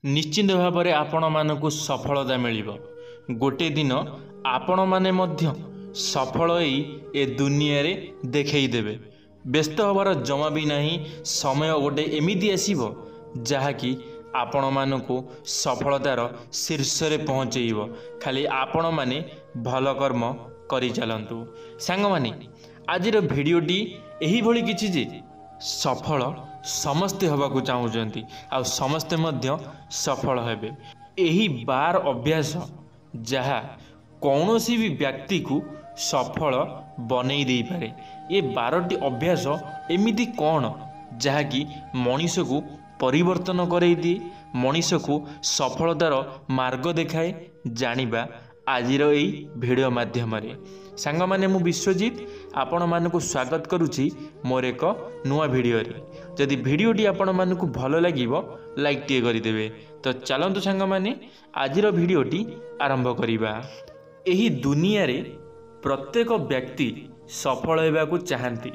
निश्चित भाव में आपण मानकु सफलता मिलिबो। गोटे दिन आपण माने मध्य सफल ए दुनिया रे देखई देबे। व्यस्त होबार जमा भी नहीं। समय गोटे एमिति आसीबो जहाँकि आपण मानकु सफलतार शीर्ष रे पहुँचेइबो। खाली आपण माने भल कर्म करि चलंतु। सांग माने आजिर भिडियोटी एही भली किछि जे सफल समस्ते होबाकू चाहूचंती आ समस्ते मध्य सफल हेबे। एही 12 अभ्यास जहा कौनसी भी व्यक्ति को सफल बनई दे पारे। ये 12टी अभ्यास एमिति कौन जहाँकि मनीष को परिवर्तन करई दिए, मनीष को सफलतार मार्ग देखाए। जानिबा आजिर एई भिडियो माध्यम रे। सांग माने मु विश्वजीत आपण मानकु स्वागत करुछि मोर एक नुआ भिडियो रे। जदि भिडियोटी आपण मानकु भलो लागिबो लाइक टे करि देबे। तो चलंतु सांग माने आजिर भिडियोटी आरंभ करिबा। एही दुनिया रे प्रत्येक व्यक्ति सफल हेबाकू चाहंती।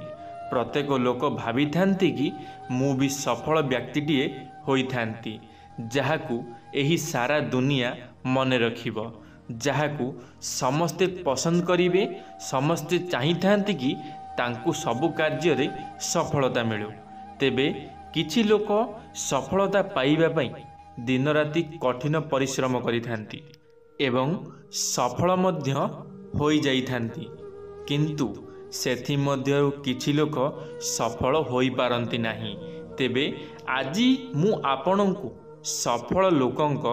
प्रत्येक लोक भावी थांती कि मु भी सफल व्यक्तिटीए होई थांती, जहाकू एही सारा दुनिया मने रखिबो, जहाकू समस्ते पसंद करिवे। समस्ते चाहि थांती कि तांकू सबु कार्य रे सफलता मिलू। तेबे किछि लोक सफलता पाइबा पई दिन राति कठिन परिश्रम करिथांती एवं सफल मध्य होई जाइथांती, किंतु सेथि मध्यरु किछि लोक सफल होई पारंती नाही। तेबे आजी मु आपणंकु सफल लोकंक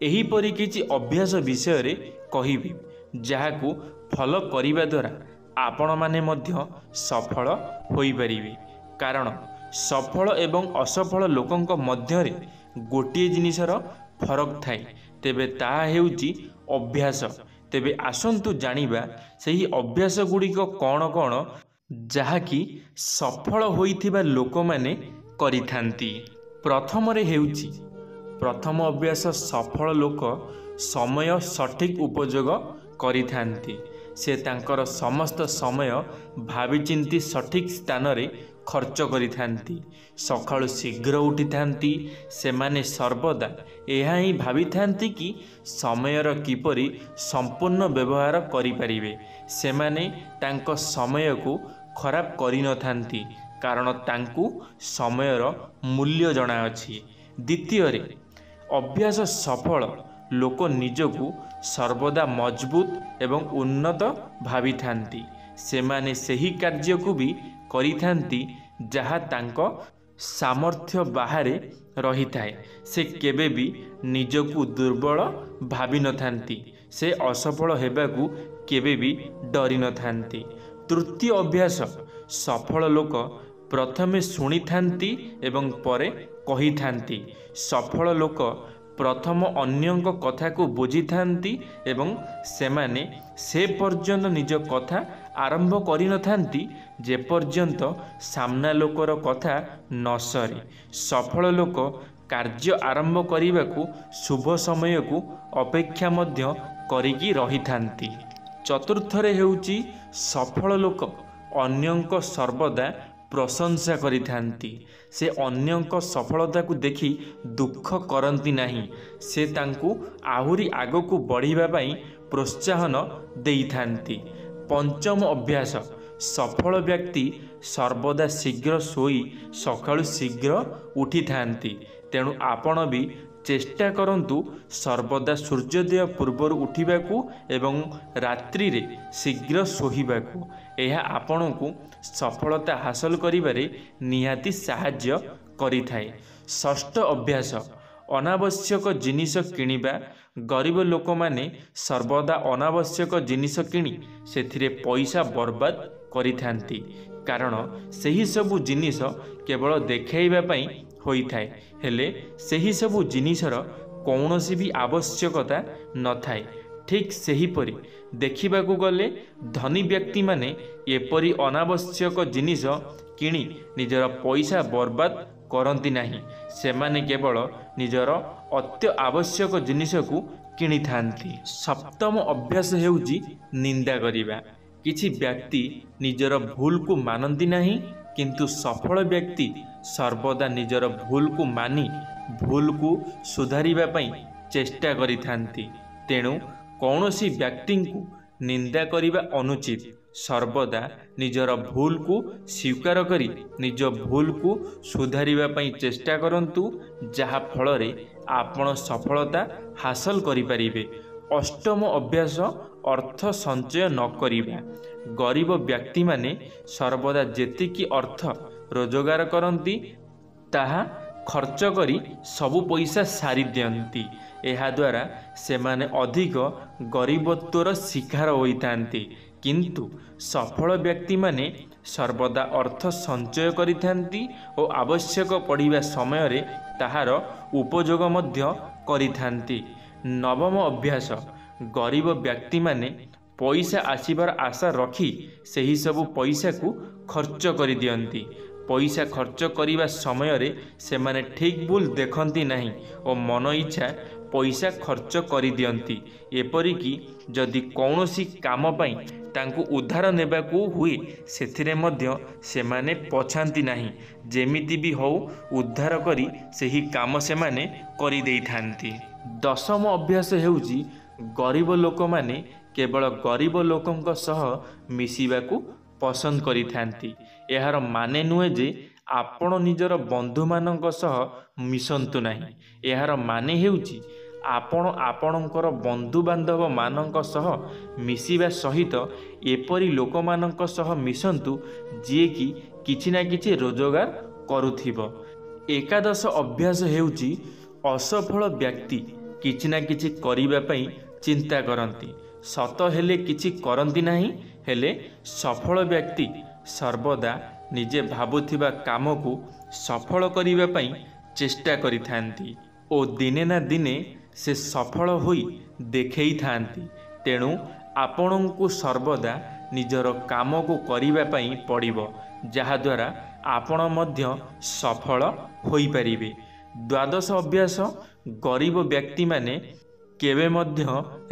एही परि किछि अभ्यास विषय रे कहिबी, जहाकू फॉलो करिबा द्वारा आपण माने मध्य सफल होई परिबे। कारण सफल एवं असफल लोकंक मध्य रे गोटिए जिनिसर फरक थाए, तेबे ताहा हेउची अभ्यास। तेबे आसंतु जानिबा सही अभ्यास गुड़िक कौन कौन जहाँकि सफल होइथिबा लोक माने करिथांती। प्रथम रे हेउची प्रथम अभ्यास सफल लोक समय सठिक उपयोग करिथांती। से तांकर समस्त समय भावी चिंती सठिक स्थान रे खर्च करिथांती। सकाळु शीघ्र उठी थांती। सेमाने सर्वदा एहा ही भावी थांती कि समयर किपरि संपूर्ण व्यवहार करि परिबे। सेमाने तांको समय को खराब करि न थांती, कारण तांकू समयर मूल्य जणा अछि। द्वितीय रे अभ्यास सफल लोक निजकू सर्वदा मजबूत एवं उन्नत भावी थांती। सेमाने सही कार्य को भी करिथांती जहा तांको सामर्थ्य बाहरे रही थाए। से केबे भी निजकू दुर्बल भावी न थांती। से असफल हेबाकू केबे भी डरी न थांती। तृतीय अभ्यास सफल लोक प्रथमे शुणी थांती एवं परे कही थांती। सफल लोक प्रथम अन्यंक कथा को बुझी थांती एवं सेमाने से पर्यंत निज कथा आरंभ करि न थांती जे पर्यंत सामना लोकर कथा न सरे। सफल लोक कार्य आरंभ करिबाकू शुभ समय को अपेक्षा मध्य करिकी रही थांती। चतुर्थ रे हेउची सफल लोक अन्यंक सर्वदा प्रशंसा करिथांती। से अन्यंक सफलता को देखि दुख करंती नहीं। से तांकू आहुरी आगकू बढ़िबा पई प्रोत्साहन देइथांती। पंचम अभ्यास सफल व्यक्ति सर्वदा शीघ्र सोई सकाळु शीघ्र उठी थांती। तेणु आपण भी चेष्टा करंतु सर्वदा सूर्योदय पूर्वर उठिबाकू एवं रात्रि रे शीघ्र सोहिबाकू। यह आपण को सफलता हासिल करिबारे निहाती साहाय्य करिथाए। षष्ठ अभ्यास अनावश्यक जिनिस किनिबा। गरीब लोक माने सर्वदा अनावश्यक जिनिस किनी सेथिरे पैसा बर्बाद करिथांती, कारण सही सबु जिनिस केवल देखाइबा पई होई थाए, हेले सही सबु जिनिसर कौनसी भी आवश्यकता न थाए। ठीक सेहीपरि देखिबाकू गले धनी व्यक्ति माने एपरि अनावश्यक जिनिस किणी निजर पैसा बर्बाद करती नहीं। सेमाने केवल निजर अत्य आवश्यक जिनिस को किणी थांती। सप्तम अभ्यास हेउची निंदा करिबा। किछि व्यक्ति निजर भूल को मानती नहीं, किंतु सफल व्यक्ति सर्वदा निजर भूल को मानी भूल को सुधारिबा पई चेष्टा करिथांती। तेणु कौनसी व्यक्ति को निंदा करिबा अनुचित। सर्वदा निजर भूल को स्वीकार करी निज भूल को सुधारिबा पई चेष्टा करंतु, जहा फଳରେ आपण सफलता हासिल करिपारिबे। अष्टम अभ्यास अर्थ संचय न करिबा। गरीब व्यक्ति माने सर्वदा जेतिकी अर्थ रोजगार करती ताहा खर्च करी सबु पैसा सारी दियंती। एहा द्वारा सेमाने अधिक गरीबत्वर शिकार होइतांती। किंतु सफल व्यक्ति माने सर्वदा अर्थ संचय करिथांती और आवश्यक पड़िबा समय रे ताहार उपयोग मध्य करिथांती। नवम अभ्यास गरीब व्यक्ति माने पैसा आसीबार आशा रखी सही सबु पैसा को खर्च करि दियंती। पैसा खर्च करिबा समय रे सेमाने ठीक भूल देखंती नहीं और मन इच्छा पैसा खर्च करि दियंती। एपरिकी जदि कौनसी काम पई तांकु उद्धार नेबाकू हुए सेथिरे मध्य सेमाने पछांती नहीं। जेमिति भी हो उद्धार करी सही काम सेमाने करि देइथांती। दशम अभ्यास हेउची गरीब लोक माने केवल गरीब लोकंक सह मिसिबाकू पसंद करिथांती। एहार माने नुहे जे आपण निजर बंधु मानक सह मिसंतु नहीं। एहार माने हेउची आपण आपणकर बंधु बांधव मानक सह मिसिबा सहित एपरी लोक मानक सह मिसंतु जे कि किछि ना किछि रोजगार करुथिबो। एकादश अभ्यास हेउची असफल व्यक्ति किछि ना किछि करिबा पई चिंता करंती। सत हेले किछि करंती नहीं, हेले सफल व्यक्ति सर्वदा निजे भाबुथिबा काम को सफल करिबा पई चेष्टा करिथांती ओ दिने ना दिने से सफल होई देखई थांती। तेणु आपणଙ୍କୁ सर्वदा निजर काम को करिबा पई पड़िबो, जहा द्वारा आपण मध्य सफल होई परिबे। द्वादश अभ्यास गरीब व्यक्ति माने केवे मध्य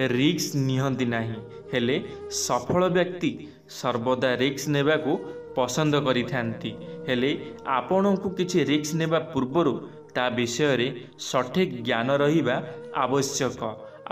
रिक्स निहंती नहीं, हेले सफल व्यक्ति सर्वदा रिक्स नेबा को पसंद करिथांती। हेले आपणଙ୍କୁ किछि रिक्स नेबा पूर्वरु ता विषय रे सठिक ज्ञान रहिबा आवश्यक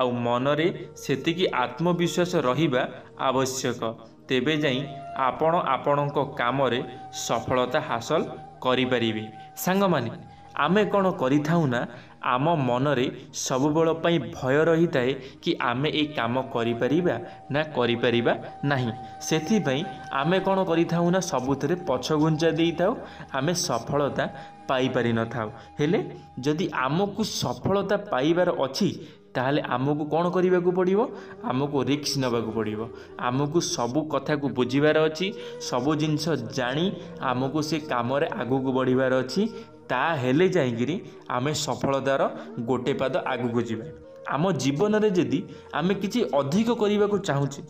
आउ मनरे सेतिकी आत्मविश्वास रहिबा आवश्यक। तेबे जाई आपण आपणक काम रे सफलता हासिल करि परिबे। सांग माने आमे कोन करिथाउ ना, आम मनरे सबुबेल पई भय रही थाए कि आमे ए काम करि परिबा ना करि परिबा नहीं। सेथि पई आमे कोन करिथाउ ना सबुतरे पछगुंचा देई थाउ, आमे सफलता पाई पारि न थाउ। हेले जदि आमको सफलता पाइबार अछि ताहले आमको कौन करने को पड़ो, आमको रिक्स नबाकू पड़ो। आमको सबू कथा को बुझीबार अच्छी, सबू जिनस जानी आमको से काम आगू को बढ़िबार अच्छी। ताहेले जाइकिरी आमे सफलतार गोटे पाद आगू को जीवा। आम जीवन रे जदि आमे किछि अधिक करने को चाहूचे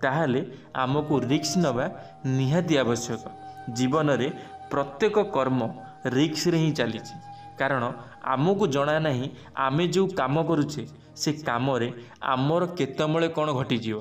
ताहले आमको रिक्स नबा निहाती आवश्यक। जीवन रे प्रत्येक कर्म रिक्स रे ही चली, कारण आमको जना नहीं आमे जो काम करुचे से काम रे आमर केतमले कौन घटीजीव,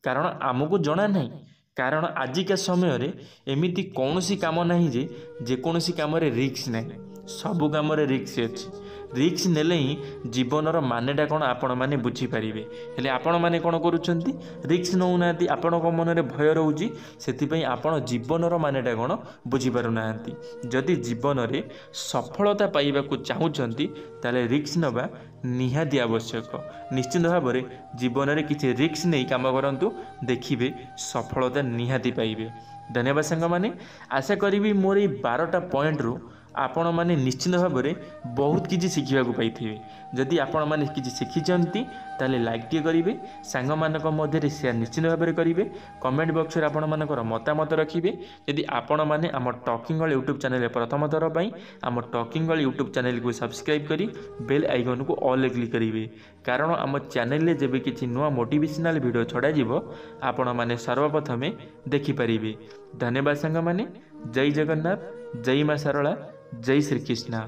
कारण आमको जना नहीं। कारण आजिका समय रे एमिति कौनसी काम नहीं जे जेकोसी काम रे रिक्स नहीं, सबु काम रे रिक्स अछि। रिक्स नेले ही जीवनर मानेटा कौन आपण माने बुझी पारिबे। हेले आपण माने कौन करूछंती, रिक्स नौ नाती, आपणक मन रे भय रहउची, सेति पई आपण जीवनर मानेटा कौन बुझी पारु नांती। जदि जीवन रे सफलता पाइबा को चाहूछंती ताले रिक्स नबा निहाती आवश्यक। निश्चित भाव में जीवन रे किछि रिक्स नहीं काम करंतु, देखिबे सफलता निहाती पाइबे। धन्यवाद सांग माने, आशा करी मोर ये 12टा पॉइंट रू आपण माने निश्चित भाव में बहुत किसी शिखा पाइबे। जदि आपण माने किसी शिखिचंती ताले लाइक टे करिवे, सांग मानक मध्य शेयर निश्चित भाव में करिवे। कमेंट बॉक्स रे आपण मानकर मतामत रखिवे। यदि आपण माने आम टॉकिंग गर्ल यूट्यूब चैनल प्रथम थर पई आम टॉकिंग गर्ल यूट्यूब चैनल को सब्सक्राइब करी बेल आइकन को ऑल क्लिक करिवे, कारण आम चैनल रे जेबे किछि नुआ मोटिवेशनल वीडियो छड़ा जिवो आपण माने सर्वप्रथमे देखि परिवे। धन्यवाद सांग माने। जय जगन्नाथ, जय मां शारला, जय श्री कृष्ण।